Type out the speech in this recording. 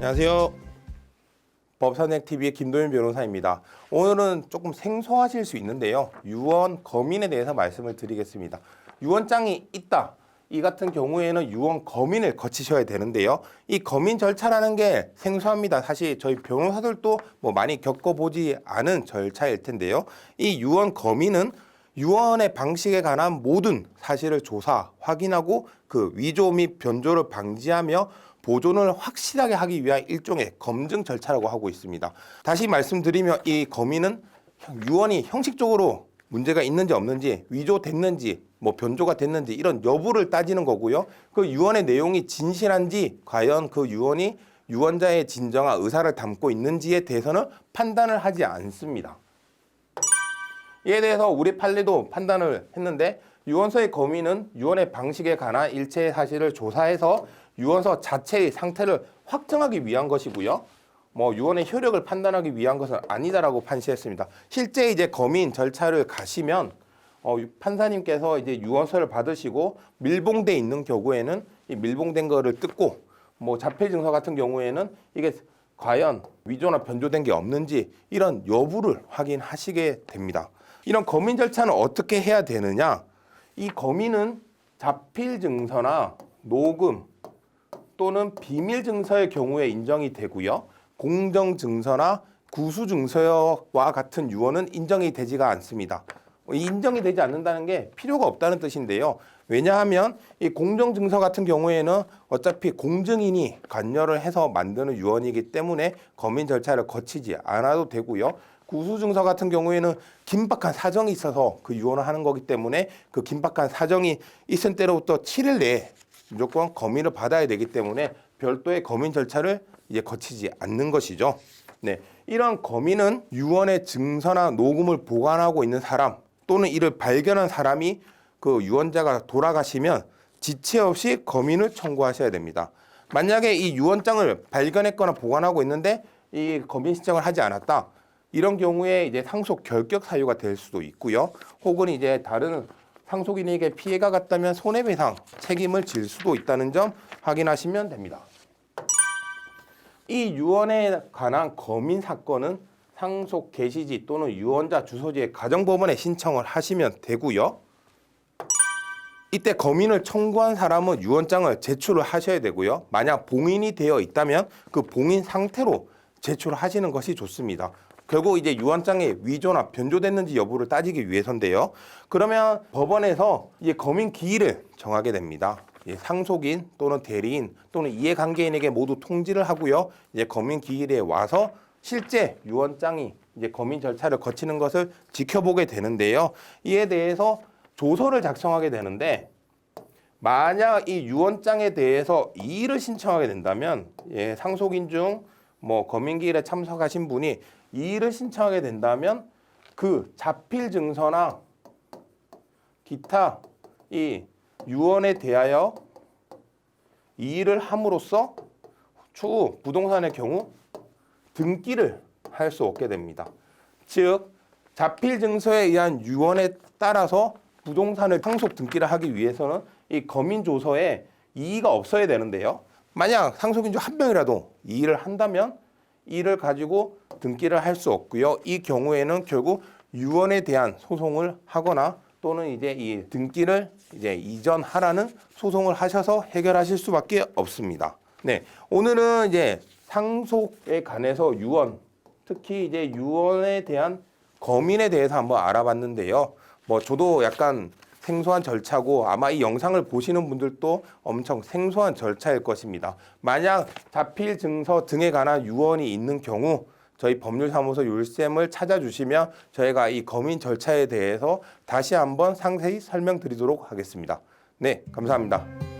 안녕하세요. 법선생TV의 김도윤 변호사입니다. 오늘은 조금 생소하실 수 있는데요. 유언 거민에 대해서 말씀을 드리겠습니다. 유언장이 있다. 이 같은 경우에는 유언 거민을 거치셔야 되는데요. 이 거민 절차라는 게 생소합니다. 사실 저희 변호사들도 많이 겪어보지 않은 절차일 텐데요. 이 유언 거민은 유언의 방식에 관한 모든 사실을 조사, 확인하고 그 위조 및 변조를 방지하며 보존을 확실하게 하기 위한 일종의 검증 절차라고 하고 있습니다. 다시 말씀드리면 이 거민은 유언이 형식적으로 문제가 있는지 없는지, 위조됐는지, 변조가 됐는지 이런 여부를 따지는 거고요. 그 유언의 내용이 진실한지, 과연 그 유언이 유언자의 진정한 의사를 담고 있는지에 대해서는 판단을 하지 않습니다. 이에 대해서 우리 판례도 판단을 했는데, 유언서의 거민은 유언의 방식에 관한 일체의 사실을 조사해서 유언서 자체의 상태를 확정하기 위한 것이고요. 유언의 효력을 판단하기 위한 것은 아니다라고 판시했습니다. 실제 이제 거민 절차를 가시면 판사님께서 이제 유언서를 받으시고 밀봉돼 있는 경우에는 이 밀봉된 거를 뜯고 자필 증서 같은 경우에는 이게 과연 위조나 변조된 게 없는지 이런 여부를 확인하시게 됩니다. 이런 거민 절차는 어떻게 해야 되느냐? 이 거민은 자필 증서나 녹음 또는 비밀 증서의 경우에 인정이 되고요. 공정 증서나 구수 증서와 같은 유언은 인정이 되지가 않습니다. 인정이 되지 않는다는 게 필요가 없다는 뜻인데요. 왜냐하면 이 공정 증서 같은 경우에는 어차피 공증인이 관여를 해서 만드는 유언이기 때문에 거민 절차를 거치지 않아도 되고요. 구수 증서 같은 경우에는 긴박한 사정이 있어서 그 유언을 하는 거기 때문에 그 긴박한 사정이 있은 때로부터 7일 내에 무조건 거민을 받아야 되기 때문에 별도의 거민 절차를 이제 거치지 않는 것이죠. 네, 이런 거민은 유언의 증서나 녹음을 보관하고 있는 사람 또는 이를 발견한 사람이 그 유언자가 돌아가시면 지체 없이 거민을 청구하셔야 됩니다. 만약에 이 유언장을 발견했거나 보관하고 있는데 이 거민 신청을 하지 않았다. 이런 경우에 이제 상속 결격 사유가 될 수도 있고요. 혹은 이제 다른 상속인에게 피해가 갔다면 손해배상 책임을 질 수도 있다는 점 확인하시면 됩니다. 이 유언에 관한 거민 사건은 상속 게시지 또는 유언자 주소지의 가정법원에 신청을 하시면 되고요. 이때 거민을 청구한 사람은 유언장을 제출을 하셔야 되고요. 만약 봉인이 되어 있다면 그 봉인 상태로 제출을 하시는 것이 좋습니다. 결국 이제 유언장에 위조나 변조됐는지 여부를 따지기 위해서인데요. 그러면 법원에서 이제 거민 기일을 정하게 됩니다. 상속인 또는 대리인 또는 이해관계인에게 모두 통지를 하고요. 이제 거민 기일에 와서 실제 유언장이 이제 거민 절차를 거치는 것을 지켜보게 되는데요. 이에 대해서 조서를 작성하게 되는데, 만약 이 유언장에 대해서 이의를 신청하게 된다면 상속인 중 거민 기일에 참석하신 분이 이의를 신청하게 된다면 그 자필 증서나 기타 이 유언에 대하여 이의를 함으로써 추후 부동산의 경우 등기를 할 수 없게 됩니다. 즉 자필 증서에 의한 유언에 따라서 부동산을 상속 등기를 하기 위해서는 이 거민 조서에 이의가 없어야 되는데요. 만약 상속인 중 한 명이라도 이의를 한다면 이를 가지고 등기를 할 수 없고요. 이 경우에는 결국 유언에 대한 소송을 하거나 또는 이제 이 등기를 이제 이전하라는 소송을 하셔서 해결하실 수밖에 없습니다. 네, 오늘은 이제 상속에 관해서 유언, 특히 이제 유언에 대한 거민에 대해서 한번 알아봤는데요. 저도 약간 생소한 절차고 아마 이 영상을 보시는 분들도 엄청 생소한 절차일 것입니다. 만약 자필 증서 등에 관한 유언이 있는 경우 저희 법률사무소 율쌤을 찾아주시면 저희가 이 거민 절차에 대해서 다시 한번 상세히 설명드리도록 하겠습니다. 네, 감사합니다.